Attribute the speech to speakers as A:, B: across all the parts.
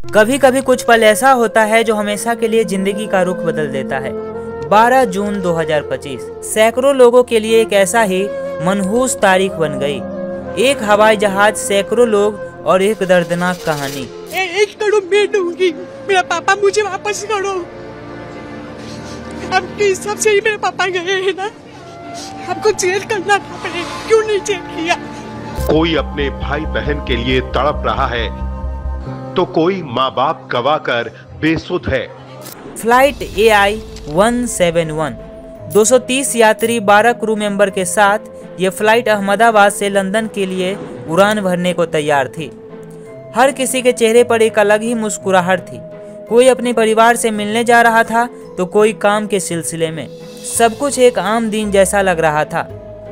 A: कभी कभी कुछ पल ऐसा होता है जो हमेशा के लिए जिंदगी का रुख बदल देता है। 12 जून 2025 सैकड़ों लोगों के लिए एक ऐसा ही मनहूस तारीख बन गई। एक हवाई जहाज, सैकड़ों लोग और एक दर्दनाक कहानी।
B: 1 करोड़ मैं दूंगी, मेरा पापा मुझे वापस करो। आपके हिसाब से ही मेरे पापा गए हैं ना, आपको जेल करना था, पहले क्यों नहीं जेल किया?
C: कोई अपने भाई बहन के लिए तड़प रहा है तो कोई माँ बाप गवाकर बेसुध है।
A: फ्लाइट AI 171 230 यात्री 12 क्रू मेंबर के साथ ये फ्लाइट अहमदाबाद से लंदन के लिए उड़ान भरने को तैयार थी। हर किसी के चेहरे पर एक अलग ही मुस्कुराहट थी। कोई अपने परिवार से मिलने जा रहा था तो कोई काम के सिलसिले में। सब कुछ एक आम दिन जैसा लग रहा था।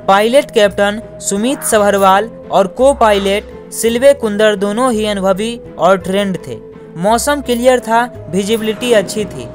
A: पायलट कैप्टन सुमित सभरवाल और को पायलट सिल्वे कुंदर दोनों ही अनुभवी और ट्रेंड थे। मौसम क्लियर था, विजिबिलिटी अच्छी थी।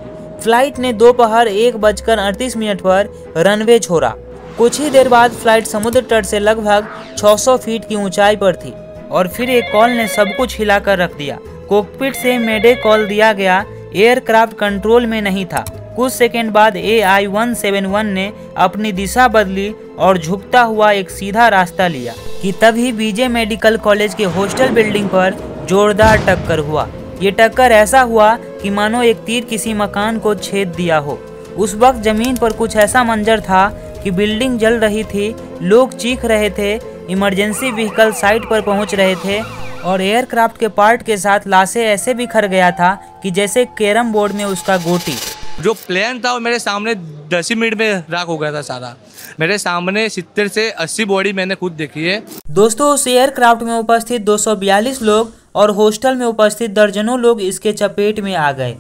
A: फ्लाइट ने दोपहर 1:38 पर रनवे छोड़ा। कुछ ही देर बाद फ्लाइट समुद्र तट से लगभग 600 फीट की ऊंचाई पर थी और फिर एक कॉल ने सब कुछ हिलाकर रख दिया। कॉकपिट से मेडे कॉल दिया गया। एयरक्राफ्ट कंट्रोल में नहीं था। कुछ सेकंड बाद AI 171 ने अपनी दिशा बदली और झुकता हुआ एक सीधा रास्ता लिया कि तभी BJ मेडिकल कॉलेज के हॉस्टल बिल्डिंग पर जोरदार टक्कर हुआ। ये टक्कर ऐसा हुआ कि मानो एक तीर किसी मकान को छेद दिया हो। उस वक्त जमीन पर कुछ ऐसा मंजर था कि बिल्डिंग जल रही थी, लोग चीख रहे थे, इमरजेंसी व्हीकल साइट पर पहुंच रहे थे और एयरक्राफ्ट के पार्ट के साथ लाशें ऐसे बिखर गया था कि जैसे कैरम बोर्ड में उसका गोटी।
D: जो प्लेन था वो मेरे सामने 10 मिनट में राख हो गया था सारा। मेरे सामने 70 से 80 बॉडी मैंने खुद देखी है।
A: दोस्तों, उस एयरक्राफ्ट में उपस्थित 242 लोग और हॉस्टल में उपस्थित दर्जनों लोग इसके चपेट में आ गए।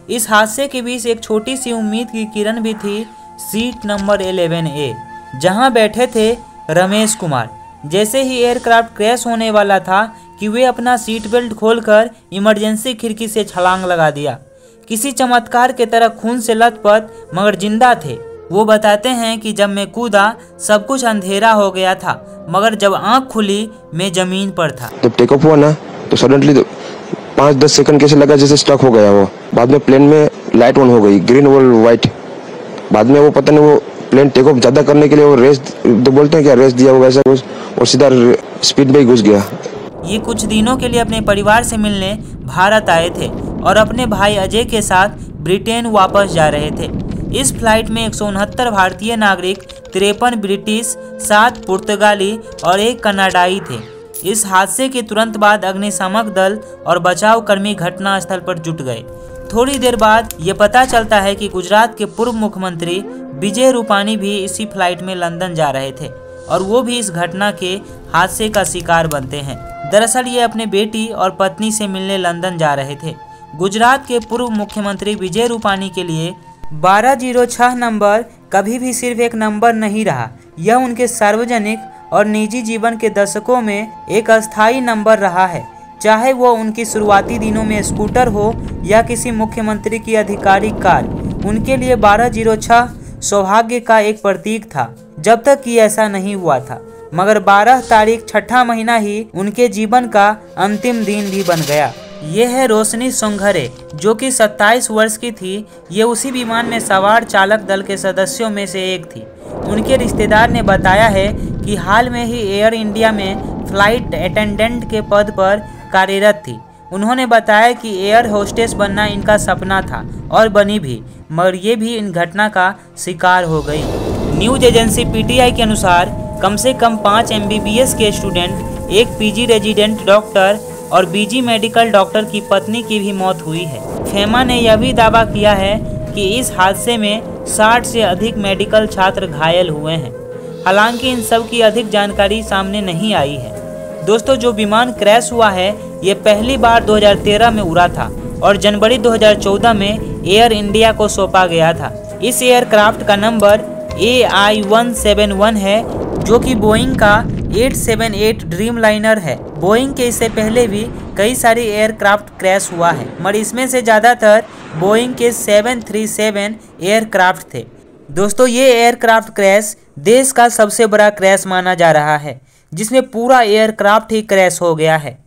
A: इस हादसे के बीच एक छोटी सी उम्मीद की किरण भी थी। सीट नंबर 11A जहां बैठे थे रमेश कुमार। जैसे ही एयरक्राफ्ट क्रैश होने वाला था कि वे अपना सीट बेल्ट खोलकर इमरजेंसी खिड़की से छलांग लगा दिया। किसी चमत्कार के तरह खून से लथपथ मगर जिंदा थे। वो बताते हैं कि जब मैं कूदा सब कुछ अंधेरा हो गया था, मगर जब आंख खुली मैं जमीन पर था।
E: जब टेक ऑफ हुआ ना तो सडनली 5-10 सेकंड कैसे लगा जैसे स्टक हो गया वो। बाद में प्लेन में लाइट ऑन हो गई, ग्रीन और व्हाइट। बाद में वो पता नहीं वो प्लेन टेक ऑफ ज्यादा करने के लिए वो रेस तो बोलते हैं क्या, रेस दिया होगा वैसा कुछ, और सीधा स्पीड में ही घुस गया।
A: ये कुछ दिनों के लिए अपने परिवार से मिलने भारत आए थे और अपने भाई अजय के साथ ब्रिटेन वापस जा रहे थे। इस फ्लाइट में 169 भारतीय नागरिक, 53 ब्रिटिश, 7 पुर्तगाली और 1 कनाडाई थे। इस हादसे के तुरंत बाद अग्निशामक दल और बचाव कर्मी घटना स्थल पर जुट गए। थोड़ी देर बाद ये पता चलता है कि गुजरात के पूर्व मुख्यमंत्री विजय रूपानी भी इसी फ्लाइट में लंदन जा रहे थे और वो भी इस घटना के हादसे का शिकार बनते हैं। दरअसल ये अपने बेटी और पत्नी से मिलने लंदन जा रहे थे। गुजरात के पूर्व मुख्यमंत्री विजय रूपानी के लिए 1206 नंबर कभी भी सिर्फ एक नंबर नहीं रहा। यह उनके सार्वजनिक और निजी जीवन के दशकों में एक अस्थायी नंबर रहा है। चाहे वो उनकी शुरुआती दिनों में स्कूटर हो या किसी मुख्यमंत्री की आधिकारिक कार, उनके लिए 1206 सौभाग्य का एक प्रतीक था, जब तक कि ऐसा नहीं हुआ था। मगर 12 तारीख 6ठा महीना ही उनके जीवन का अंतिम दिन भी बन गया। ये है रोशनी सोंघरे, जो कि 27 वर्ष की थी। ये उसी विमान में सवार चालक दल के सदस्यों में से एक थी। उनके रिश्तेदार ने बताया है कि हाल में ही एयर इंडिया में फ्लाइट अटेंडेंट के पद पर कार्यरत थी। उन्होंने बताया कि एयर होस्टेस बनना इनका सपना था और बनी भी, मगर ये भी इन घटना का शिकार हो गई। न्यूज एजेंसी PTI के अनुसार कम से कम 5 MBBS के स्टूडेंट, 1 PG रेजिडेंट डॉक्टर और BG मेडिकल डॉक्टर की पत्नी की भी मौत हुई है। फेमा ने यह भी दावा किया है कि इस हादसे में 60 से अधिक मेडिकल छात्र घायल हुए हैं। हालांकि इन सब की अधिक जानकारी सामने नहीं आई है। दोस्तों, जो विमान क्रैश हुआ है ये पहली बार 2013 में उड़ा था और जनवरी 2014 में एयर इंडिया को सौंपा गया था। इस एयरक्राफ्ट का नंबर AI 171 है, जो कि बोइंग का 878 ड्रीम लाइनर है। बोइंग के इससे पहले भी कई सारे एयरक्राफ्ट क्रैश हुआ है, मगर इसमें से ज़्यादातर बोइंग के 737 एयरक्राफ्ट थे। दोस्तों, ये एयरक्राफ्ट क्रैश देश का सबसे बड़ा क्रैश माना जा रहा है, जिसमें पूरा एयरक्राफ्ट ही क्रैश हो गया है।